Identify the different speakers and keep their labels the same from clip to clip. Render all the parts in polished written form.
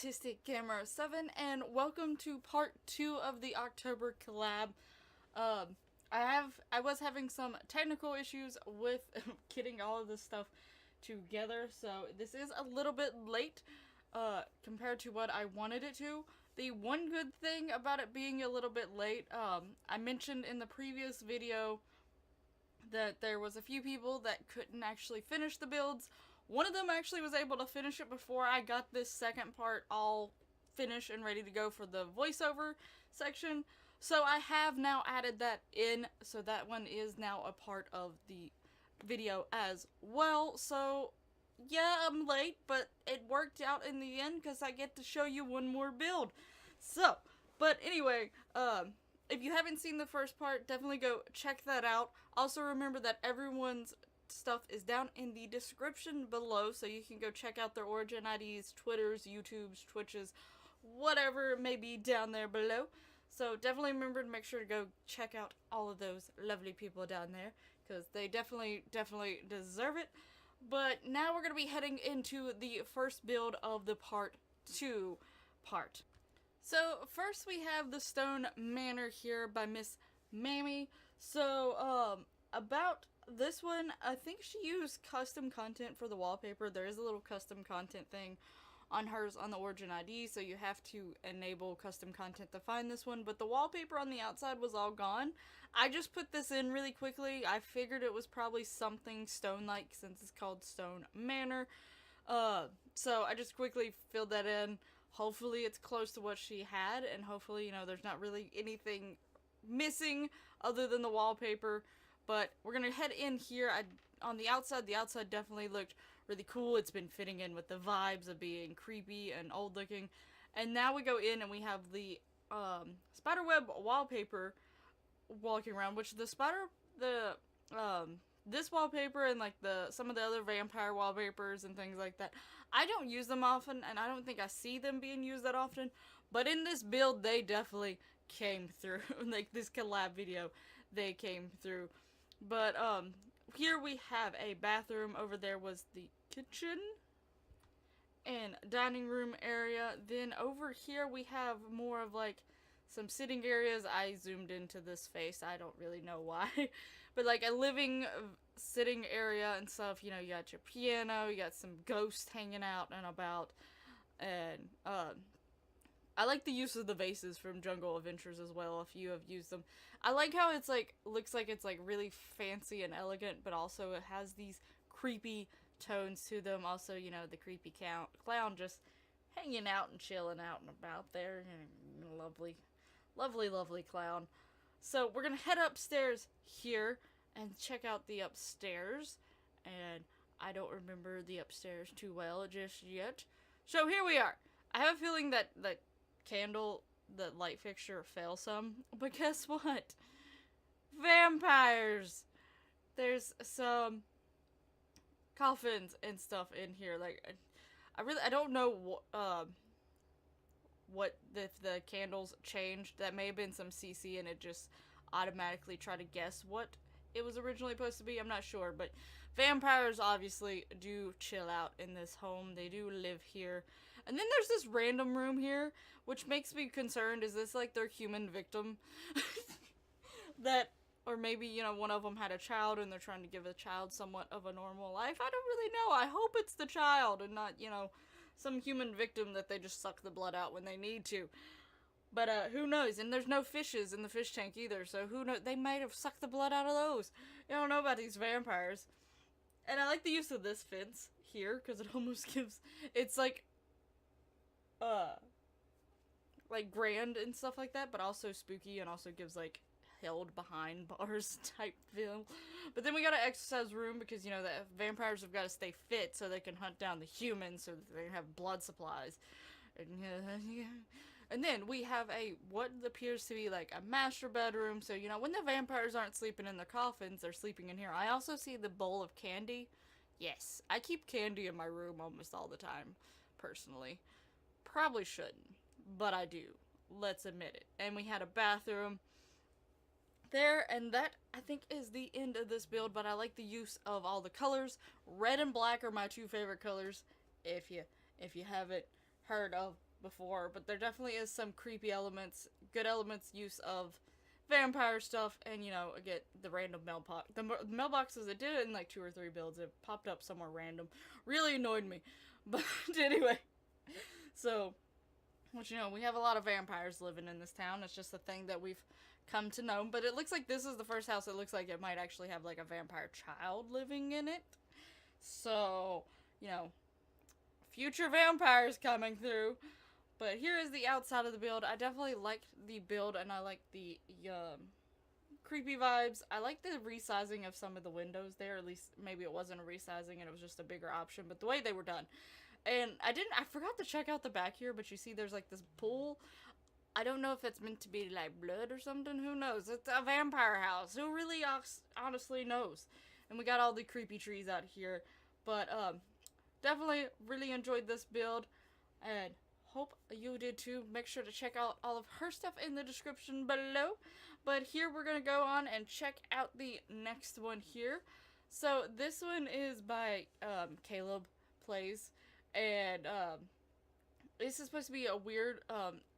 Speaker 1: Autistic Gamer 7, and welcome to part 2 of the October collab. I was having some technical issues with getting all of this stuff together, so this is a little bit late compared to what I wanted it to. The one good thing about it being a little bit late, I mentioned in the previous video that there was a few people that couldn't actually finish the builds. One of them actually was able to finish it before I got this second part all finished and ready to go for the voiceover section. So I have now added that in, so that one is now a part of the video as well. So yeah, I'm late, but it worked out in the end because I get to show you one more build. So, but anyway, if you haven't seen the first part, definitely go check that out. Also remember that everyone's stuff is down in the description below, so you can go check out their origin IDs, Twitters, YouTubes, Twitches, whatever it may be down there below. So definitely remember to make sure to go check out all of those lovely people down there, because they definitely deserve it. But now we're going to be heading into the first build of the part 2 part. So first we have the Stone Manor here by MissMami. So about this one, I think she used custom content for the wallpaper. There is a little custom content thing on hers on the origin ID, so you have to enable custom content to find this one, but the wallpaper on the outside was all gone. I just put this in really quickly. I figured it was probably something stone-like since it's called Stone Manor. So I just quickly filled that in. Hopefully it's close to what she had, and hopefully, you know, there's not really anything missing other than the wallpaper. But we're gonna head in here. On the outside definitely looked really cool. It's been fitting in with the vibes of being creepy and old looking. And now we go in and we have the Spiderweb Wallpaper walking around, which this wallpaper and like some of the other vampire wallpapers and things like that, I don't use them often, and I don't think I see them being used that often. But in this build, they definitely came through. Like this collab video, they came through. But here we have a bathroom. Over there was the kitchen and dining room area. Then over here we have more of like some sitting areas. I zoomed into this face, I don't really know why. But like a living sitting area and stuff. You know, you got your piano, you got some ghosts hanging out and about. And I like the use of the vases from Jungle Adventures as well, if you have used them. I like how it's like, looks like it's like really fancy and elegant, but also it has these creepy tones to them. Also, you know, the creepy clown just hanging out and chilling out and about there. Lovely clown. So we're gonna head upstairs here and check out the upstairs. And I don't remember the upstairs too well just yet. So here we are. I have a feeling that the light fixture fell some, but guess what? Vampires! There's some coffins and stuff in here. Like, I don't know what if the candles changed. That may have been some CC and it just automatically tried to guess what it was originally supposed to be. I'm not sure, but vampires obviously do chill out in this home. They do live here. And then there's this random room here, which makes me concerned. Is this like their human victim? Or maybe, you know, one of them had a child and they're trying to give a child somewhat of a normal life. I don't really know. I hope it's the child and not, you know, some human victim that they just suck the blood out when they need to. But who knows? And there's no fishes in the fish tank either, so who knows? They might have sucked the blood out of those. You don't know about these vampires. And I like the use of this fence here, because it almost gives, it's like grand and stuff like that, but also spooky, and also gives like held behind bars type feel. But then we got an exercise room, because you know the vampires have got to stay fit so they can hunt down the humans, so that they have blood supplies. And then we have what appears to be like a master bedroom, so you know when the vampires aren't sleeping in their coffins, they're sleeping in here. I also see the bowl of candy. Yes, I keep candy in my room almost all the time, personally. Probably shouldn't, but I do. Let's admit it. And we had a bathroom there, and that I think is the end of this build. But I like the use of all the colors. Red and black are my two favorite colors. If you haven't heard of before, but there definitely is some creepy elements, good elements, use of vampire stuff, and, you know, again, the random mailbox. The mailboxes, it did it in like 2 or 3 builds. It popped up somewhere random. Really annoyed me. But anyway, so, which, you know, we have a lot of vampires living in this town. It's just a thing that we've come to know. But it looks like this is the first house that looks like it might actually have, like, a vampire child living in it. So, you know, future vampires coming through. But here is the outside of the build. I definitely like the build, and I like the creepy vibes. I like the resizing of some of the windows there. At least maybe it wasn't a resizing and it was just a bigger option, but the way they were done. And I forgot to check out the back here, but you see there's like this pool. I don't know if it's meant to be like blood or something. Who knows? It's a vampire house. Who really honestly knows? And we got all the creepy trees out here. But definitely really enjoyed this build, and hope you did too. Make sure to check out all of her stuff in the description below. But here we're going to go on and check out the next one here. So this one is by Caleb Plays. And this is supposed to be a weird,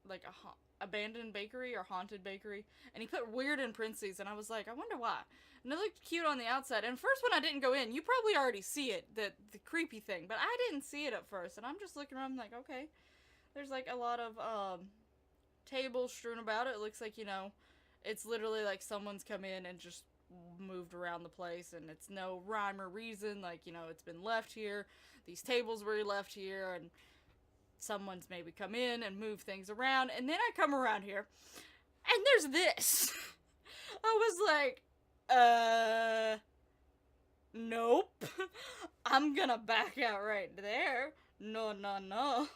Speaker 1: like a abandoned bakery or haunted bakery. And he put weird in parentheses, and I was like, I wonder why. And it looked cute on the outside. And first when I didn't go in, you probably already see it, the creepy thing. But I didn't see it at first. And I'm just looking around like, okay. There's like a lot of tables strewn about it. It looks like, you know, it's literally like someone's come in and just moved around the place, and it's no rhyme or reason. Like, you know, it's been left here. These tables were left here, and someone's maybe come in and moved things around. And then I come around here, and there's this. I was like, nope. I'm gonna back out right there. No, no, no.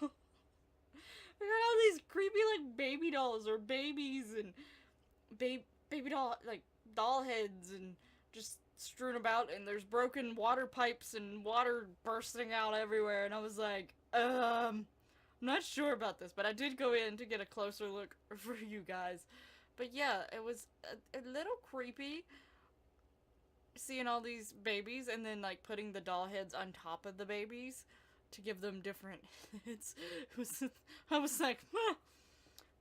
Speaker 1: We got all these creepy, like, baby dolls or babies and baby doll, like, doll heads and just strewn about, and there's broken water pipes and water bursting out everywhere, and I was like, I'm not sure about this, but I did go in to get a closer look for you guys. But yeah, it was a little creepy seeing all these babies and then, like, putting the doll heads on top of the babies to give them different heads. I was like, huh,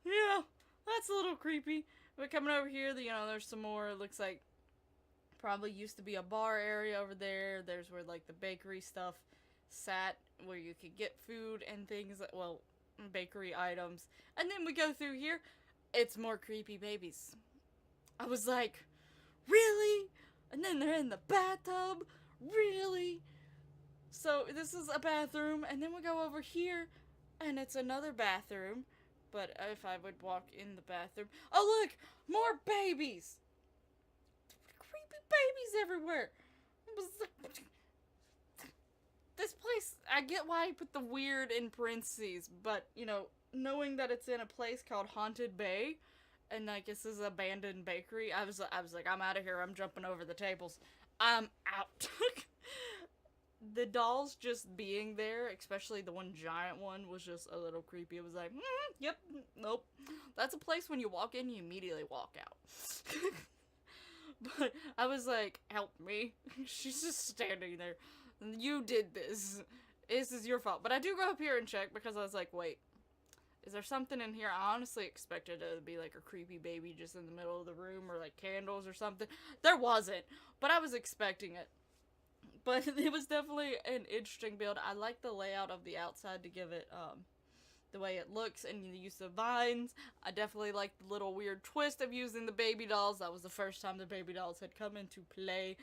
Speaker 1: yeah, that's a little creepy. But coming over here, you know, there's some more. It looks like probably used to be a bar area over there. There's where, like, the bakery stuff sat, where you could get food and things, well, bakery items. And then we go through here, it's more creepy babies. I was like, really? And then they're in the bathtub? Really? So this is a bathroom, and then we go over here, and it's another bathroom. But if I would walk in the bathroom, oh look, more babies, creepy babies everywhere. It was like, this place, I get why he put the weird in parentheses, but you know, knowing that it's in a place called Haunted Bay, and like this is an abandoned bakery, I was like, I'm out of here. I'm jumping over the tables. I'm out. The dolls just being there, especially the one giant one, was just a little creepy. It was like, yep, nope. That's a place when you walk in, you immediately walk out. But I was like, help me. She's just standing there. You did this. This is your fault. But I do go up here and check because I was like, wait, is there something in here? I honestly expected it to be like a creepy baby just in the middle of the room or like candles or something. There wasn't, but I was expecting it. But it was definitely an interesting build. I like the layout of the outside to give it the way it looks and the use of vines. I definitely like the little weird twist of using the baby dolls. That was the first time the baby dolls had come into play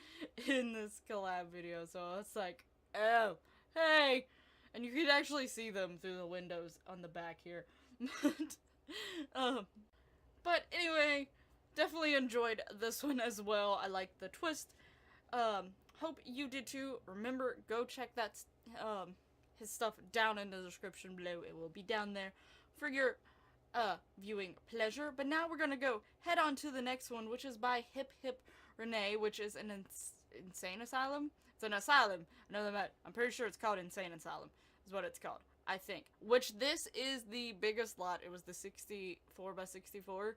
Speaker 1: in this collab video. So it's like, oh, hey. And you could actually see them through the windows on the back here. But anyway, definitely enjoyed this one as well. I like the twist. Hope you did too. Remember, go check that his stuff down in the description below. It will be down there for your viewing pleasure. But now we're gonna go head on to the next one, which is by HipHipRenee, which is an insane asylum. It's an asylum. I know that. I'm pretty sure it's called Insane Asylum. Is what it's called, I think. Which this is the biggest lot. It was the 64 by 64.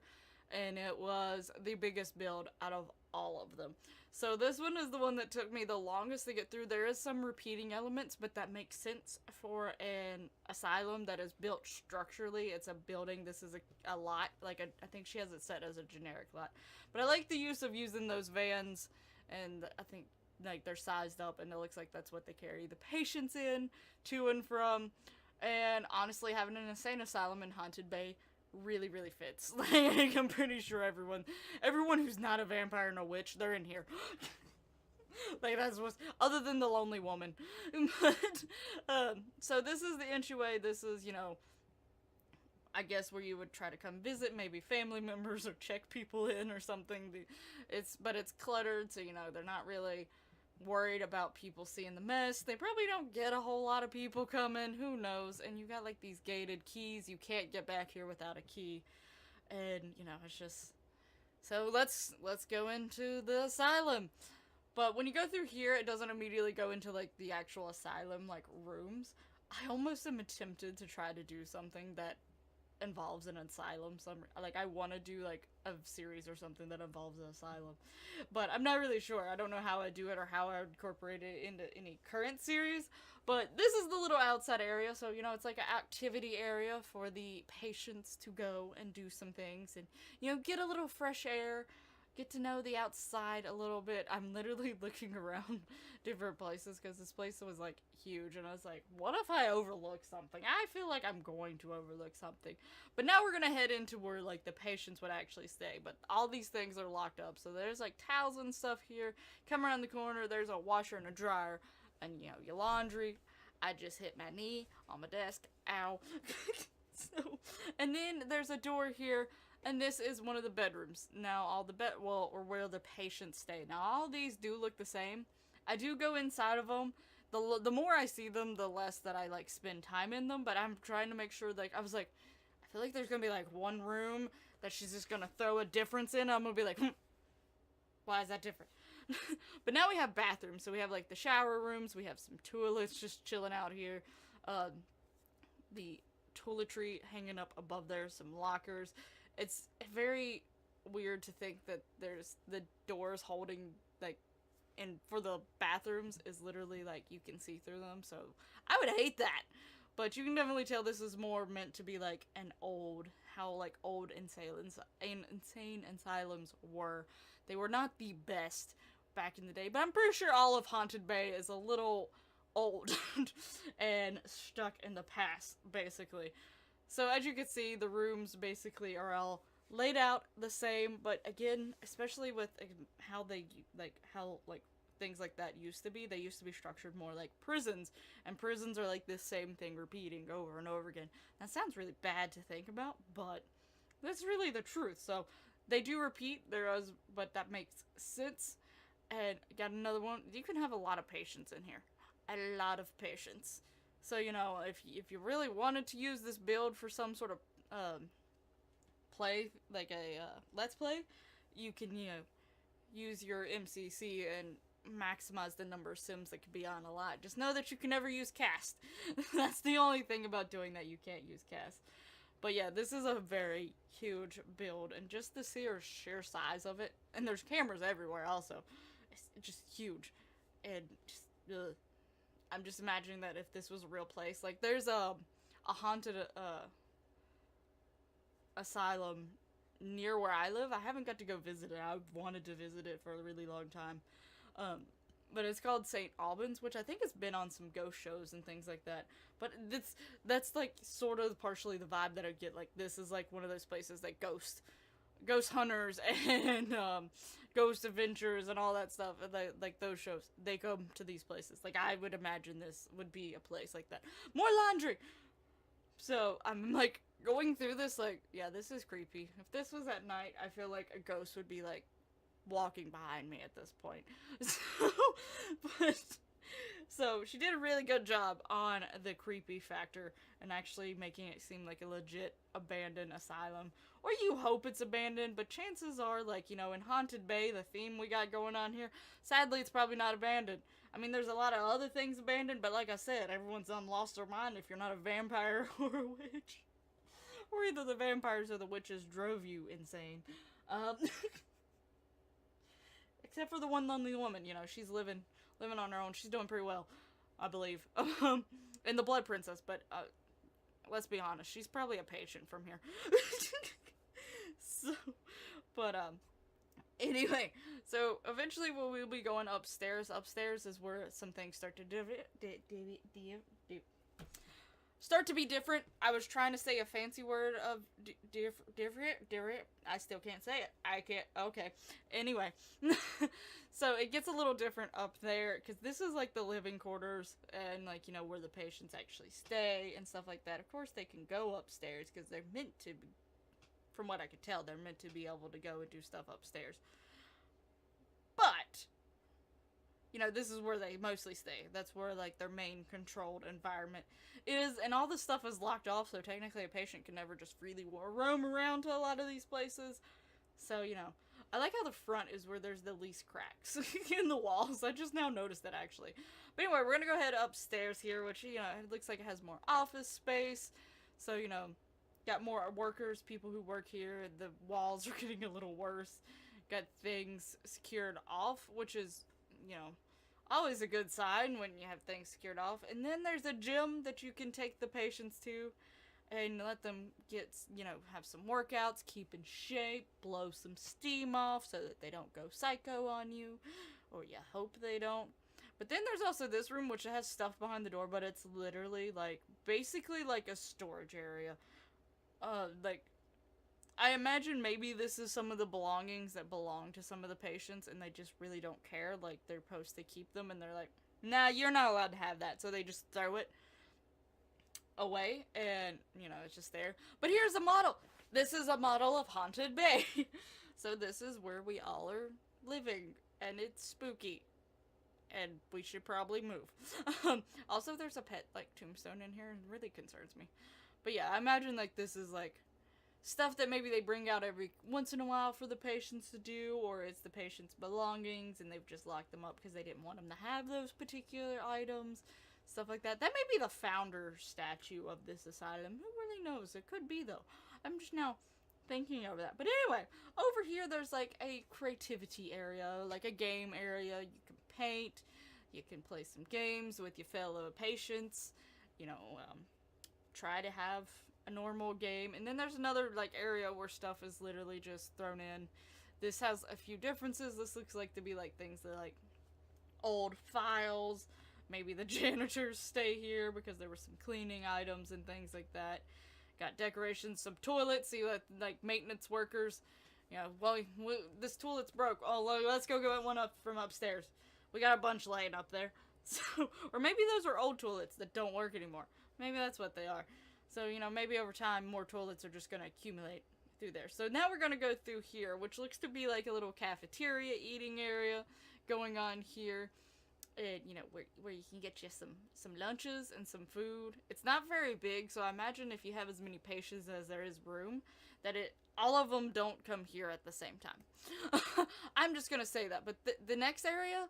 Speaker 1: And it was the biggest build out of all of them. So this one is the one that took me the longest to get through. There is some repeating elements, but that makes sense for an asylum that is built structurally. It's a building. This is a lot. Like, I think she has it set as a generic lot. But I like the use of using those vans, and I think, like, they're sized up, and it looks like that's what they carry the patients in, to and from. And honestly, having an insane asylum in Haunted Bay really, really fits. Like, I'm pretty sure everyone who's not a vampire and a witch, they're in here. Like, that's what's, other than the lonely woman. But, so this is the entryway. This is, you know, I guess where you would try to come visit, maybe family members, or check people in or something. But it's cluttered, so, you know, they're not really worried about people seeing the mess. They probably don't get a whole lot of people coming, who knows. And you got like these gated keys. You can't get back here without a key. And, you know, it's just, so let's go into the asylum. But when you go through here, it doesn't immediately go into like the actual asylum like rooms. I almost am tempted to try to do something that involves an asylum. Like, I want to do like a series or something that involves an asylum, but I'm not really sure. I don't know how I do it or how I would incorporate it into any current series. But this is the little outside area, so, you know, it's like an activity area for the patients to go and do some things and, you know, get a little fresh air, get to know the outside a little bit. I'm literally looking around different places because this place was like huge, and I was like, what if I overlook something? I feel like I'm going to overlook something. But now we're gonna head into where like the patients would actually stay, but all these things are locked up. So there's like towels and stuff here. Come around the corner, there's a washer and a dryer, and, you know, your laundry. I just hit my knee on my desk. Ow. So, and then there's a door here. And this is one of the bedrooms. Now, all the or where the patients stay. Now, all these do look the same. I do go inside of them. The more I see them, the less that I, like, spend time in them. But I'm trying to make sure, like, I was like, I feel like there's gonna be, like, one room that she's just gonna throw a difference in. I'm gonna be like, why is that different? But now we have bathrooms. So we have, like, the shower rooms. We have some toilets just chilling out here. The toiletry hanging up above there. Some lockers. It's very weird to think that there's the doors holding, like, and for the bathrooms is literally, like, you can see through them, so I would hate that. But you can definitely tell this is more meant to be, like, how, like, old insane asylums were. They were not the best back in the day, but I'm pretty sure all of Haunted Bay is a little old and stuck in the past, basically. So as you can see, the rooms basically are all laid out the same, but again, especially with how things like that used to be, they used to be structured more like prisons, and prisons are like this same thing repeating over and over again. That sounds really bad to think about, but that's really the truth. So they do repeat, but that makes sense. And got another one. You can have a lot of patience in here. A lot of patience. So, you know, if you really wanted to use this build for some sort of play, like a let's play, you can, you know, use your MCC and maximize the number of sims that could be on a lot. Just know that you can never use cast. That's the only thing about doing that, you can't use cast. But yeah, this is a very huge build, and just the sheer size of it, and there's cameras everywhere also. It's just huge, and just, ugh. I'm just imagining that if this was a real place, like, there's a haunted asylum near where I live. I haven't got to go visit it. I wanted to visit it for a really long time. But it's called St. Albans, which I think has been on some ghost shows and things like that. But that's like sort of partially the vibe that I get. Like, this is like one of those places that ghost hunters and ghost adventures and all that stuff, like those shows, they come to these places. Like, I would imagine this would be a place like that. More laundry! So I'm like going through this, like, yeah, this is creepy. If this was at night, I feel like a ghost would be like walking behind me at this point. So she did a really good job on the creepy factor and actually making it seem like a legit abandoned asylum. Or you hope it's abandoned, but chances are, like, you know, in Haunted Bay, the theme we got going on here, sadly, it's probably not abandoned. I mean, there's a lot of other things abandoned, but like I said, everyone's lost their mind if you're not a vampire or a witch. Or either the vampires or the witches drove you insane. except for the one lonely woman, you know, she's living on her own. She's doing pretty well, I believe. And the Blood Princess, but let's be honest, she's probably a patient from here. So, but anyway, so eventually we'll be going upstairs. Upstairs is where some things start to start to be different. I was trying to say a fancy word of different. I still can't say it. I can't. Okay. Anyway, so it gets a little different up there because this is like the living quarters and like, you know, where the patients actually stay and stuff like that. Of course, they can go upstairs because they're meant to be, from what I could tell, they're meant to be able to go and do stuff upstairs. But, you know, this is where they mostly stay. That's where, like, their main controlled environment is, and all this stuff is locked off, so technically a patient can never just freely roam around to a lot of these places. So, you know, I like how the front is where there's the least cracks in the walls. I just now noticed that, actually. But anyway, we're gonna go ahead upstairs here, which, you know, it looks like it has more office space. So, you know, got more workers, people who work here. The walls are getting a little worse. Got things secured off, which is, you know, always a good sign when you have things secured off. And then there's a gym that you can take the patients to and let them get, you know, have some workouts, keep in shape, blow some steam off so that they don't go psycho on you, or you hope they don't. But then there's also this room, which has stuff behind the door, but it's literally like, basically like a storage area. Like, I imagine maybe this is some of the belongings that belong to some of the patients and they just really don't care. Like, they're supposed to keep them and they're like, nah, you're not allowed to have that. So they just throw it away and, you know, it's just there. But here's a model. This is a model of Haunted Bay. So this is where we all are living and it's spooky. And we should probably move. Also, there's a pet, like, tombstone in here and it really concerns me. But yeah, I imagine, like, this is, like, stuff that maybe they bring out every once in a while for the patients to do, or it's the patient's belongings, and they've just locked them up because they didn't want them to have those particular items, stuff like that. That may be the founder statue of this asylum. Who really knows? It could be, though. I'm just now thinking of that. But anyway, over here there's, like, a creativity area, like a game area. You can paint, you can play some games with your fellow patients, you know, try to have a normal game. And then there's another, like, area where stuff is literally just thrown in. This has a few differences. This looks like to be, like, things that, like, old files. Maybe the janitors stay here because there were some cleaning items and things like that. Got decorations, some toilets. See, like, maintenance workers. You know, well, this toilet's broke. Oh, let's go get one up from upstairs. We got a bunch laying up there. So, or maybe those are old toilets that don't work anymore. Maybe that's what they are. So, you know, maybe over time more toilets are just going to accumulate through there. So now we're going to go through here, which looks to be like a little cafeteria, eating area going on here. And, you know, where you can get you some lunches and some food. It's not very big, so I imagine if you have as many patients as there is room, that all of them don't come here at the same time. I'm just going to say that. But the next area,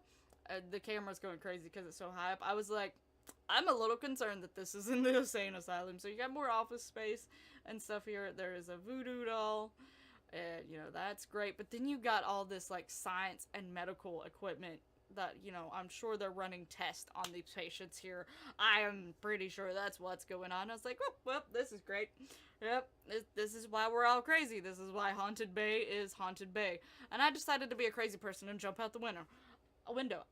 Speaker 1: the camera's going crazy because it's so high up. I was like, I'm a little concerned that this is in the insane asylum. So you got more office space and stuff here. There is a voodoo doll. And, you know, that's great. But then you got all this, like, science and medical equipment that, you know, I'm sure they're running tests on these patients here. I am pretty sure that's what's going on. I was like, oh, well, this is great. Yep, this is why we're all crazy. This is why Haunted Bay is Haunted Bay. And I decided to be a crazy person and jump out the window.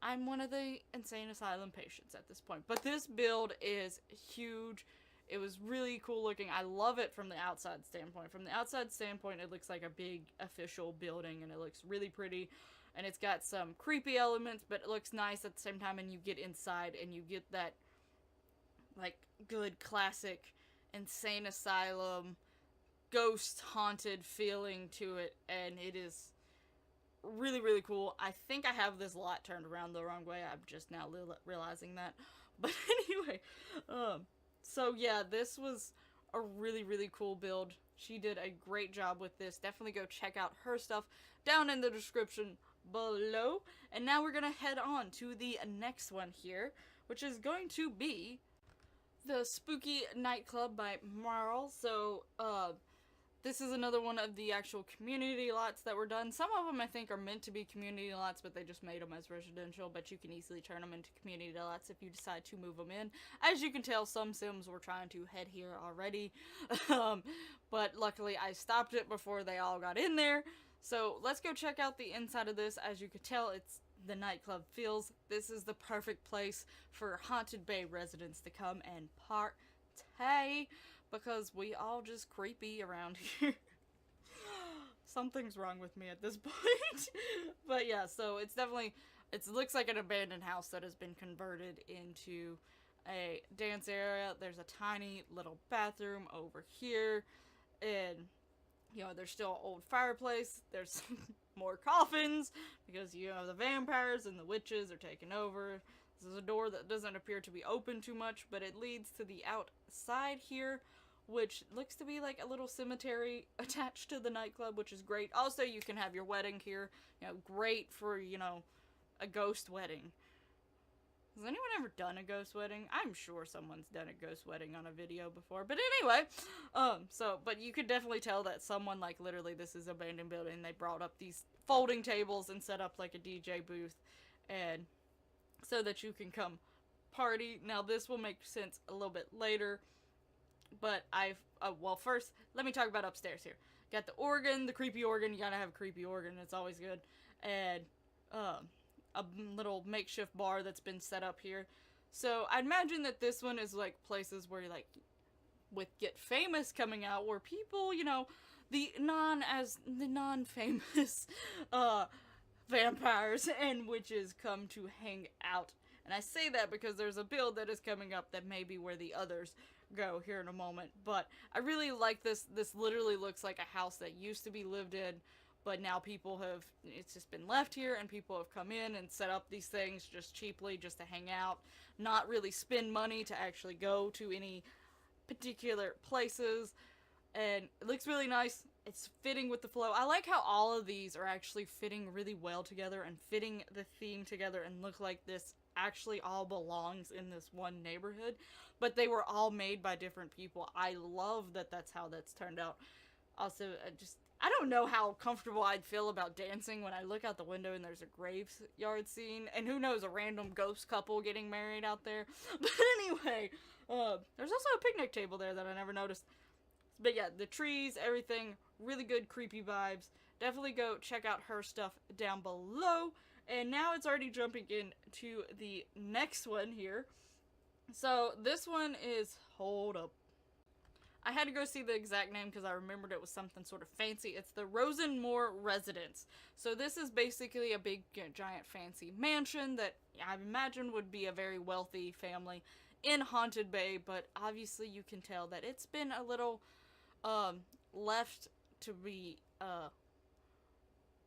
Speaker 1: I'm one of the insane asylum patients at this point. But this build is huge. It was really cool looking. I love it from the outside standpoint. From the outside standpoint, it looks like a big official building, and it looks really pretty. And it's got some creepy elements, but it looks nice at the same time, and you get inside, and you get that, like, good classic insane asylum, ghost-haunted feeling to it, and it is really, really cool. I think I have this lot turned around the wrong way. I'm just now realizing that. But anyway, so yeah, this was a really, really cool build. She did a great job with this. Definitely go check out her stuff down in the description below. And now we're gonna head on to the next one here, which is going to be the Spooky Nightclub by Marl. So, This is another one of the actual community lots that were done. Some of them I think are meant to be community lots, but they just made them as residential, but you can easily turn them into community lots if you decide to move them in. As you can tell, some Sims were trying to head here already, but luckily I stopped it before they all got in there. So let's go check out the inside of this. As you can tell, it's the nightclub feels. This is the perfect place for Haunted Bay residents to come and partay, because we all just creepy around here. Something's wrong with me at this point. But yeah, so it's definitely, it looks like an abandoned house that has been converted into a dance area. There's a tiny little bathroom over here, and you know, there's still an old fireplace. There's more coffins, because you know, the vampires and the witches are taking over. This is a door that doesn't appear to be open too much, but it leads to the outside here, which looks to be like a little cemetery attached to the nightclub, which is great. Also, you can have your wedding here. You know, great for, you know, a ghost wedding. Has anyone ever done a ghost wedding? I'm sure someone's done a ghost wedding on a video before. But anyway, but you could definitely tell that someone, like, literally, this is an abandoned building. They brought up these folding tables and set up, like, a DJ booth, and so that you can come party. Now, this will make sense a little bit later, but well, first, let me talk about upstairs here. Got the organ, the creepy organ. You gotta have a creepy organ. It's always good. And, a little makeshift bar that's been set up here. So, I'd imagine that this one is, like, places where, like, with Get Famous coming out, where people, you know, the non-famous, vampires and witches come to hang out. And I say that because there's a build that is coming up that may be where the others go here in a moment. But I really like this. This literally looks like a house that used to be lived in, but now people have, it's just been left here, and people have come in and set up these things just cheaply, just to hang out, not really spend money to actually go to any particular places. And it looks really nice. It's fitting with the flow. I like how all of these are actually fitting really well together and fitting the theme together and look like this actually all belongs in this one neighborhood. But they were all made by different people. I love that that's how that's turned out. Also, I don't know how comfortable I'd feel about dancing when I look out the window and there's a graveyard scene. And who knows, a random ghost couple getting married out there. But anyway, there's also a picnic table there that I never noticed. But yeah, the trees, everything, really good creepy vibes. Definitely go check out her stuff down below. And now it's already jumping into the next one here. So this one is, hold up. I had to go see the exact name because I remembered it was something sort of fancy. It's the Rosenmoor Residence. So this is basically a big, giant, fancy mansion that I imagine would be a very wealthy family in Haunted Bay. But obviously you can tell that it's been a little left to be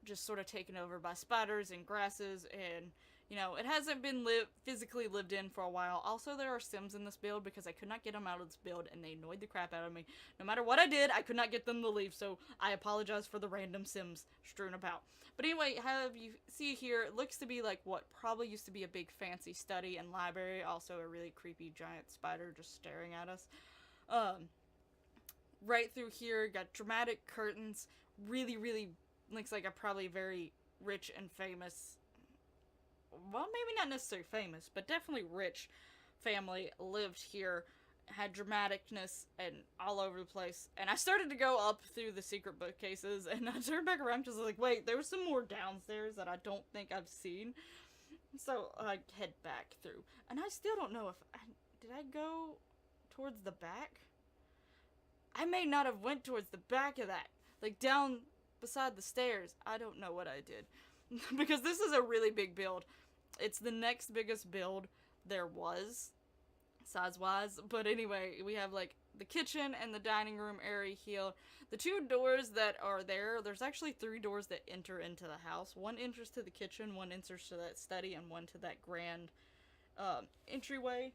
Speaker 1: just sort of taken over by spiders and grasses, and you know, it hasn't been physically lived in for a while. Also, there are Sims in this build because I could not get them out of this build, and they annoyed the crap out of me. No matter what I did, I could not get them to leave, so I apologize for the random Sims strewn about. But anyway, how you see here, it looks to be like what probably used to be a big fancy study and library. Also, a really creepy giant spider just staring at us. Right through here, got dramatic curtains. Really, really looks like a probably very rich and famous, well, maybe not necessarily famous, but definitely rich family lived here. Had dramaticness and all over the place. And I started to go up through the secret bookcases, and I turned back around because I was like, wait, there was some more downstairs that I don't think I've seen. So I head back through. And I still don't know if did I go towards the back? I may not have went towards the back of that. Like down beside the stairs. I don't know what I did. Because this is a really big build. It's the next biggest build there was, size-wise. But anyway, we have like the kitchen and the dining room area here. The two doors that are there, there's actually 3 doors that enter into the house. One enters to the kitchen, one enters to that study, and one to that grand entryway.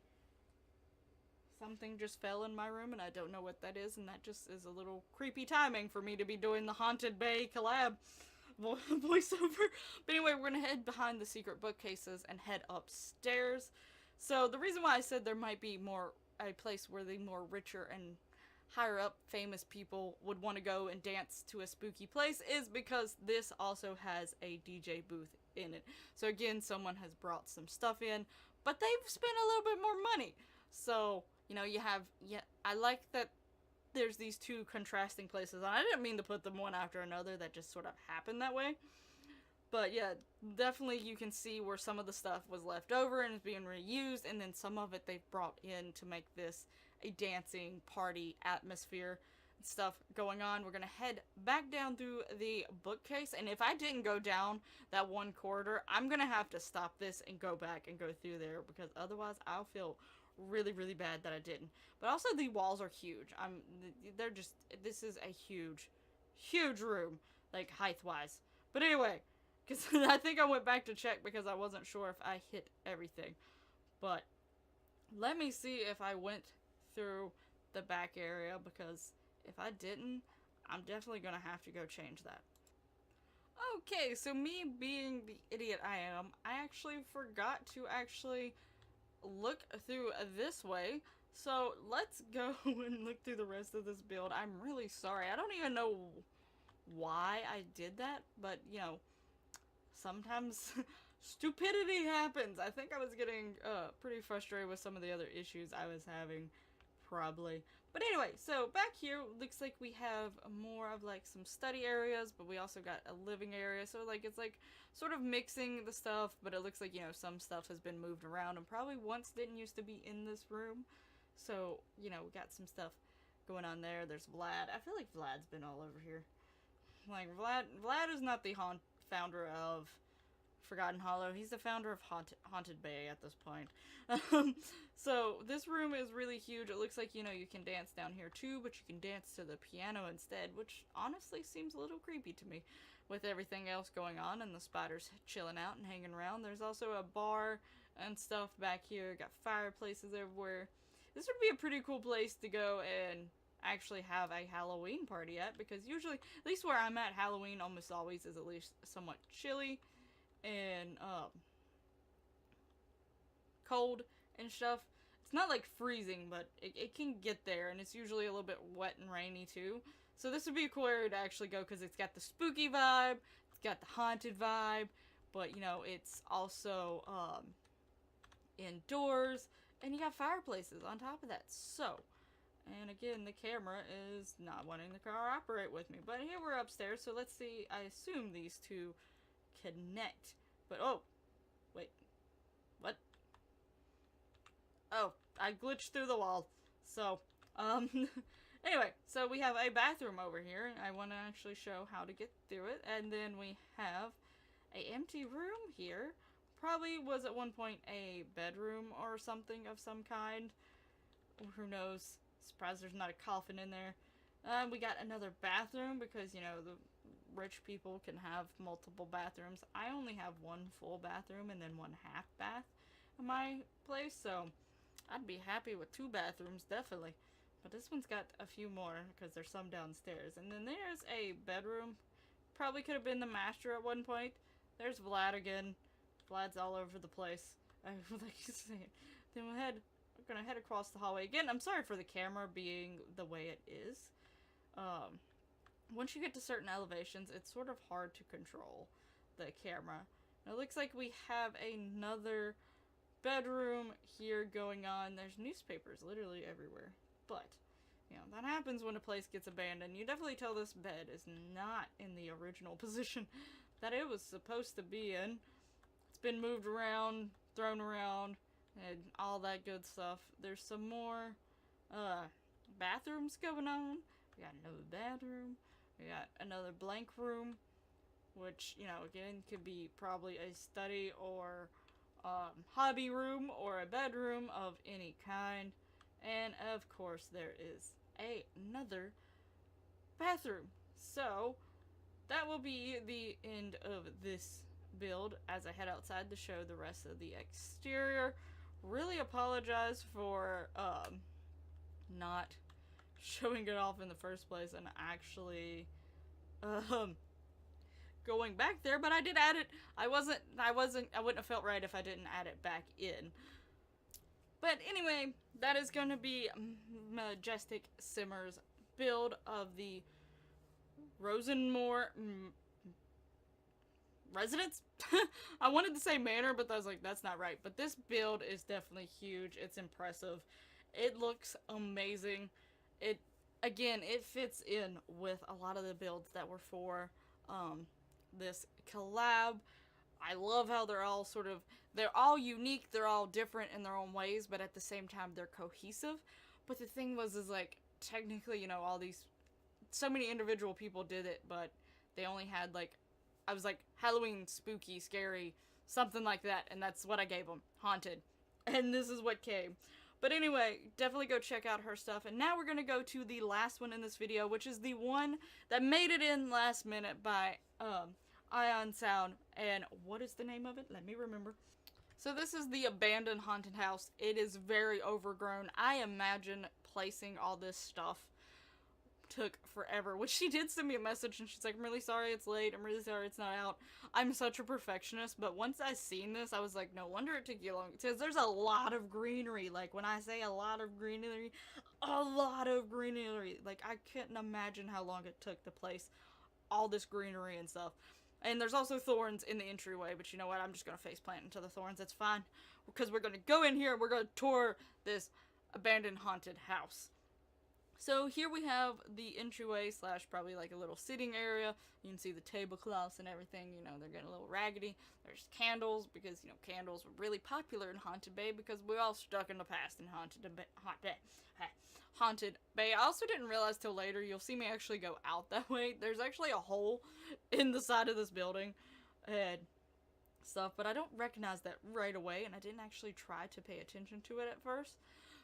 Speaker 1: Something just fell in my room, and I don't know what that is, and that just is a little creepy timing for me to be doing the Haunted Bay collab voiceover. But anyway, we're gonna head behind the secret bookcases and head upstairs. So the reason why I said there might be a place where the more richer and higher up famous people would want to go and dance to a spooky place is because this also has a DJ booth in it. So again, someone has brought some stuff in, but they've spent a little bit more money. So, you know, you have, yeah, I like that there's these two contrasting places. And I didn't mean to put them one after another, that just sort of happened that way. But yeah, definitely you can see where some of the stuff was left over and is being reused, and then some of it they've brought in to make this a dancing party atmosphere and stuff going on. We're gonna head back down through the bookcase, and if I didn't go down that one corridor, I'm gonna have to stop this and go back and go through there, because otherwise I'll feel really, really bad that I didn't. But also the walls are huge. They're just, this is a huge, huge room, like height-wise. But anyway, because I think I went back to check because I wasn't sure if I hit everything. But let me see if I went through the back area, because if I didn't, I'm definitely gonna have to go change that. Okay, so me being the idiot I am, I actually forgot to actually look through this way. So let's go and look through the rest of this build. I'm really sorry. I don't even know why I did that, but you know, sometimes stupidity happens. I think I was getting pretty frustrated with some of the other issues I was having, probably. But anyway, so back here looks like we have more of like some study areas, but we also got a living area. So like it's like sort of mixing the stuff, but it looks like, you know, some stuff has been moved around and probably once didn't used to be in this room. So, you know, we got some stuff going on there. There's Vlad. I feel like Vlad's been all over here. Like Vlad is not the founder of Forgotten Hollow. He's the founder of Haunted Bay at this point. So this room is really huge. It looks like, you know, you can dance down here too, but you can dance to the piano instead, which honestly seems a little creepy to me with everything else going on and the spiders chilling out and hanging around. There's also a bar and stuff back here. Got fireplaces everywhere. This would be a pretty cool place to go and actually have a Halloween party at, because usually, at least where I'm at, Halloween almost always is at least somewhat chilly and cold and stuff. It's not like freezing, but it can get there, and it's usually a little bit wet and rainy too. So this would be a cool area to actually go, because it's got the spooky vibe, it's got the haunted vibe, but you know, it's also indoors, and you got fireplaces on top of that. So, and again, the camera is not wanting to cooperate with me. But here we're upstairs, so let's see. I assume these two connect. But, oh, wait. What? Oh, I glitched through the wall. So, anyway, so we have a bathroom over here. I want to actually show how to get through it. And then we have a empty room here. Probably was at one point a bedroom or something of some kind. Who knows? Surprised there's not a coffin in there. We got another bathroom because, you know, the rich people can have multiple bathrooms. I only have one full bathroom and then one half bath in my place, so I'd be happy with 2 bathrooms, definitely. But this one's got a few more because there's some downstairs. And then there's a bedroom. Probably could have been the master at one point. There's Vlad again. Vlad's all over the place. Like you said. Then we're gonna head across the hallway again. I'm sorry for the camera being the way it is. Once you get to certain elevations, it's sort of hard to control the camera. Now, it looks like we have another bedroom here going on. There's newspapers literally everywhere. But, you know, that happens when a place gets abandoned. You definitely tell this bed is not in the original position that it was supposed to be in. It's been moved around, thrown around, and all that good stuff. There's some more bathrooms going on. We got another bathroom. We got another blank room, which, you know, again, could be probably a study or hobby room or a bedroom of any kind. And, of course, there is another bathroom. So, that will be the end of this build as I head outside to show the rest of the exterior. Really apologize for not showing it off in the first place and actually going back there, but I did add it. I wouldn't have felt right if I didn't add it back in. But anyway, that is going to be Majestic Simmer's build of the Rosenmoor residence. I wanted to say manor, but I was like, that's not right. But this build is definitely huge. It's impressive. It looks amazing. It, again, it fits in with a lot of the builds that were for this collab. I love how they're all they're all unique, they're all different in their own ways, but at the same time they're cohesive. But the thing is like, technically, you know, so many individual people did it, but they only had like, I was like, Halloween, spooky, scary, something like that, and that's what I gave them, haunted. And this is what came. But anyway, definitely go check out her stuff. And now we're going to go to the last one in this video, which is the one that made it in last minute by Ion Sound. And what is the name of it? Let me remember. So this is the abandoned haunted house. It is very overgrown. I imagine placing all this stuff took forever, which she did send me a message and she's like, I'm really sorry it's late, I'm really sorry it's not out. I'm such a perfectionist, but once I seen this, I was like, no wonder it took you long, because there's a lot of greenery. Like, when I say a lot of greenery, like, I couldn't imagine how long it took to place all this greenery and stuff. And there's also thorns in the entryway, but you know what, I'm just gonna faceplant into the thorns, it's fine, because we're gonna go in here and we're gonna tour this abandoned haunted house. So here we have the entryway / probably like a little sitting area. You can see the tablecloths and everything, you know, they're getting a little raggedy. There's candles, because, you know, candles were really popular in Haunted Bay, because we're all stuck in the past in Haunted Bay. I also didn't realize till later, you'll see me actually go out that way. There's actually a hole in the side of this building and stuff, but I don't recognize that right away, and I didn't actually try to pay attention to it at first.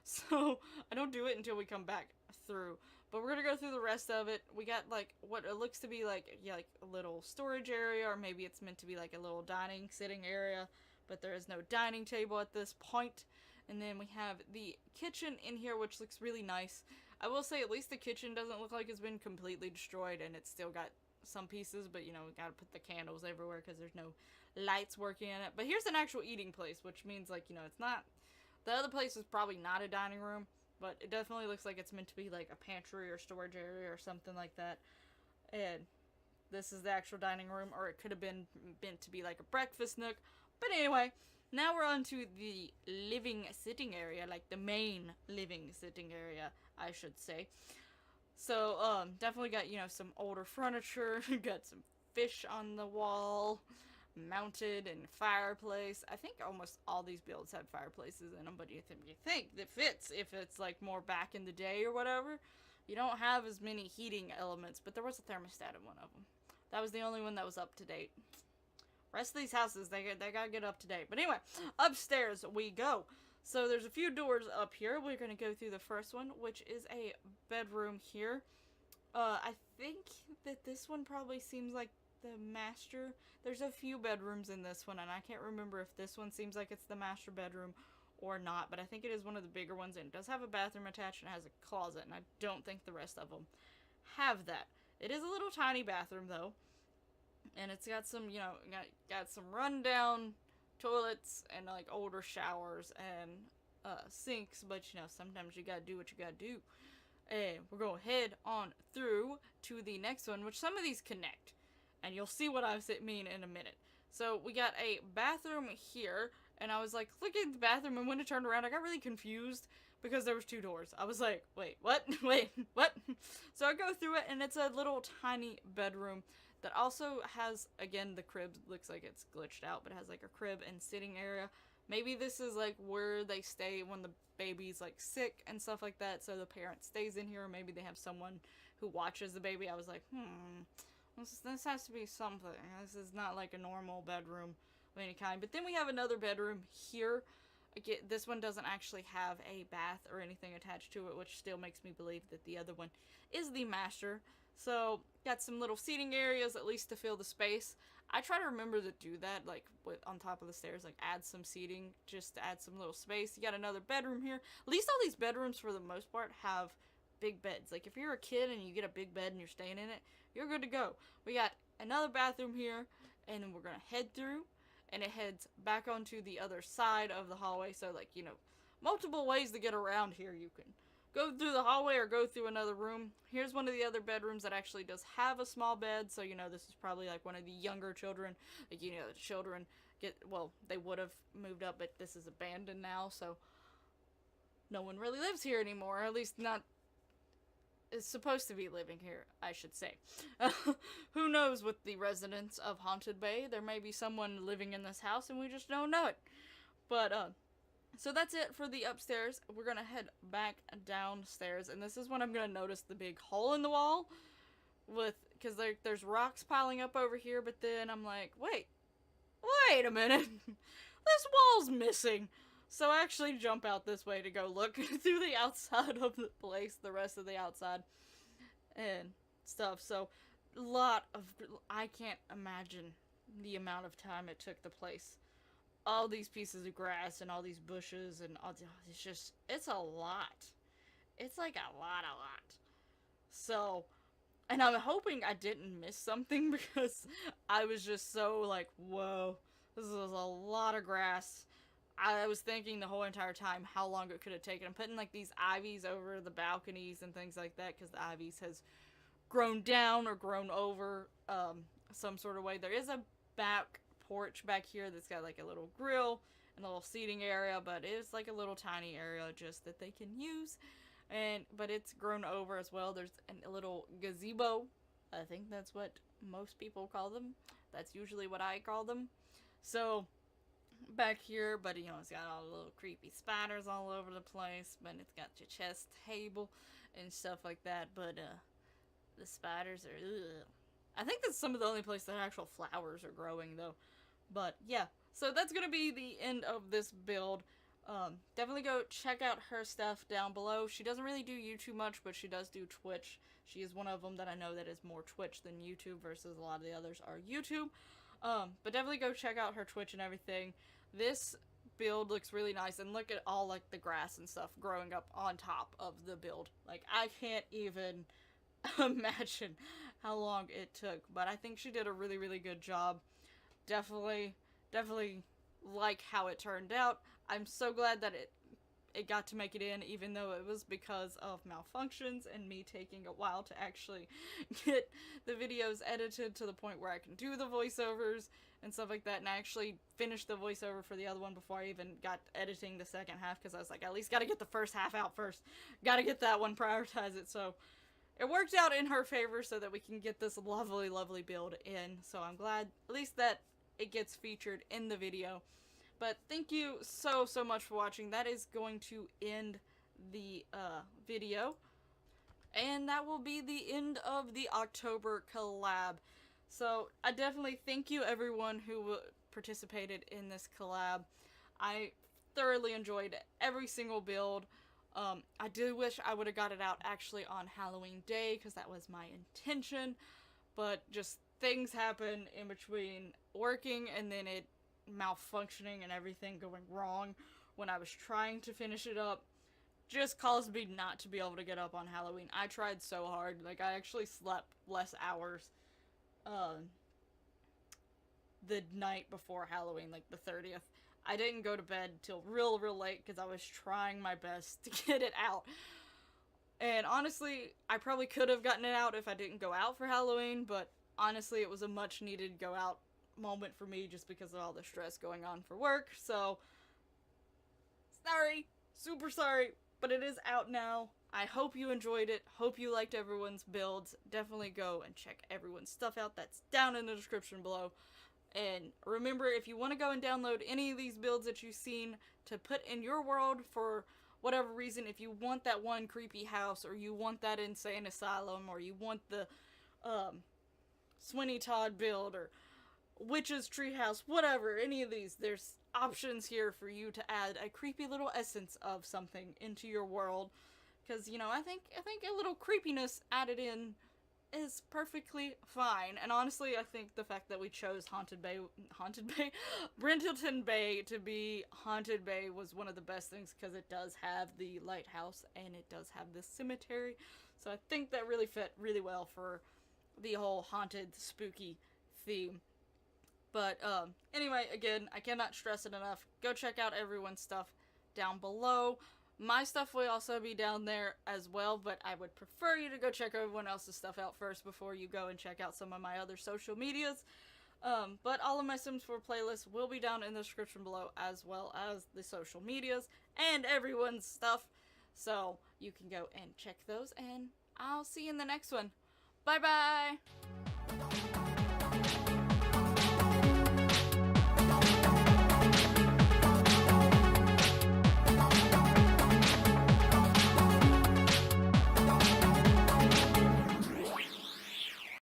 Speaker 1: So, I don't do it until we come back through. But we're gonna go through the rest of it. We got, like, what it looks to be like, yeah, like a little storage area, or maybe it's meant to be like a little dining, sitting area, but there is no dining table at this point. And then we have the kitchen in here, which looks really nice. I will say, at least the kitchen doesn't look like it's been completely destroyed, and it's still got some pieces, but, you know, we gotta put the candles everywhere, because there's no lights working in it. But here's an actual eating place, which means, like, you know, it's not... The other place is probably not a dining room, but it definitely looks like it's meant to be like a pantry or storage area or something like that. And this is the actual dining room, or it could have been meant to be like a breakfast nook. But anyway, now we're on to the living sitting area, like the main living sitting area, I should say. So, definitely got, you know, some older furniture, got some fish on the wall, mounted, and fireplace. I think almost all these builds have fireplaces in them, but you think that fits if it's like more back in the day or whatever. You don't have as many heating elements, but there was a thermostat in one of them. That was the only one that was up to date. Rest of these houses, they gotta get up to date. But anyway, upstairs we go. So there's a few doors up here. We're gonna go through the first one, which is a bedroom here. I think that this one probably seems like the master. There's a few bedrooms in this one, and I can't remember if this one seems like it's the master bedroom or not, but I think it is one of the bigger ones, and it does have a bathroom attached and has a closet, and I don't think the rest of them have that. It is a little tiny bathroom, though, and it's got some, you know, got some rundown toilets and, like, older showers and sinks, but, you know, sometimes you gotta do what you gotta do. And we're gonna head on through to the next one, which some of these connect. And you'll see what I mean in a minute. So we got a bathroom here, and I was like, look at the bathroom, and when it turned around, I got really confused because there was two doors. I was like, wait, what? Wait, what? So I go through it, and it's a little tiny bedroom that also has, again, the crib looks like it's glitched out, but it has like a crib and sitting area. Maybe this is like where they stay when the baby's like sick and stuff like that, so the parent stays in here, or maybe they have someone who watches the baby. I was like, this has to be something. This is not like a normal bedroom of any kind. But then we have another bedroom here. Again, this one doesn't actually have a bath or anything attached to it, which still makes me believe that the other one is the master. So, got some little seating areas, at least to fill the space. I try to remember to do that, like, on top of the stairs, like, add some seating, just to add some little space. You got another bedroom here. At least all these bedrooms, for the most part, have big beds. Like, if you're a kid and you get a big bed and you're staying in it, you're good to go. We got another bathroom here, and then we're gonna head through, and it heads back onto the other side of the hallway, so, like, you know, multiple ways to get around here. You can go through the hallway or go through another room. Here's one of the other bedrooms that actually does have a small bed, so you know this is probably like one of the younger children. Like, you know, the children get, well, they would have moved up, but this is abandoned now, so no one really lives here anymore, or at least not is supposed to be living here, I should say. Who knows with the residents of Haunted Bay? There may be someone living in this house and we just don't know it. But, so that's it for the upstairs. We're gonna head back downstairs, and this is when I'm gonna notice the big hole in the wall, because there's rocks piling up over here, but then I'm like, wait a minute, this wall's missing. So I actually jump out this way to go look through the outside of the place, the rest of the outside, and stuff. So, I can't imagine the amount of time it took to place all these pieces of grass and all these bushes and all, it's a lot. It's like a lot. So, and I'm hoping I didn't miss something because I was just so like, whoa, this is a lot of grass. I was thinking the whole entire time how long it could have taken. I'm putting like these ivies over the balconies and things like that because the ivies has grown down or grown over some sort of way. There is a back porch back here that's got like a little grill and a little seating area, but it's like a little tiny area just that they can use, but it's grown over as well. There's a little gazebo. I think that's what most people call them. That's usually what I call them. So back here, but you know, it's got all the little creepy spiders all over the place, but it's got your chest table and stuff like that, but the spiders are ugh. I think that's some of the only place that actual flowers are growing though. But yeah, so that's gonna be the end of this build. Definitely go check out her stuff down below. She doesn't really do YouTube much, but she does do Twitch. She is one of them that I know that is more Twitch than YouTube, versus a lot of the others are YouTube. But definitely go check out her Twitch and everything. This build looks really nice, and look at all like the grass and stuff growing up on top of the build. Like, I can't even imagine how long it took, but I think she did a really, really good job. Definitely like how it turned out. I'm so glad that it got to make it in, even though it was because of malfunctions and me taking a while to actually get the videos edited to the point where I can do the voiceovers and stuff like that, and I actually finished the voiceover for the other one before I even got editing the second half, because I was like, I at least gotta get the first half out first. Gotta get that one, prioritize it, so it worked out in her favor so that we can get this lovely, lovely build in, so I'm glad at least that it gets featured in the video. But thank you so much for watching. That is going to end the video, and that will be the end of the October collab. So I definitely thank you everyone who participated in this collab. I thoroughly enjoyed every single build. I do wish I would have got it out actually on Halloween Day, because that was my intention, but just things happen in between working and then it malfunctioning and everything going wrong when I was trying to finish it up just caused me not to be able to get up on Halloween. I tried so hard. Like, I actually slept less hours the night before Halloween, like the 30th. I didn't go to bed till real late because I was trying my best to get it out. And honestly, I probably could have gotten it out if I didn't go out for Halloween, but honestly, it was a much needed go out moment for me just because of all the stress going on for work. So sorry, super sorry, but it is out now. I hope you enjoyed it. Hope you liked everyone's builds. Definitely go and check everyone's stuff out. That's down in the description below. And remember, if you want to go and download any of these builds that you've seen to put in your world for whatever reason, if you want that one creepy house, or you want that insane asylum, or you want the Sweeney Todd build, or Witch's Treehouse, whatever, any of these, there's options here for you to add a creepy little essence of something into your world. Because, you know, I think a little creepiness added in is perfectly fine. And honestly, I think the fact that we chose Brindleton Bay to be Haunted Bay was one of the best things, because it does have the lighthouse and it does have this cemetery. So I think that really fit really well for the whole haunted, spooky theme. But anyway, again, I cannot stress it enough. Go check out everyone's stuff down below. My stuff will also be down there as well, but I would prefer you to go check everyone else's stuff out first before you go and check out some of my other social medias. But all of my Sims 4 playlists will be down in the description below, as well as the social medias and everyone's stuff. So you can go and check those, and I'll see you in the next one. Bye bye!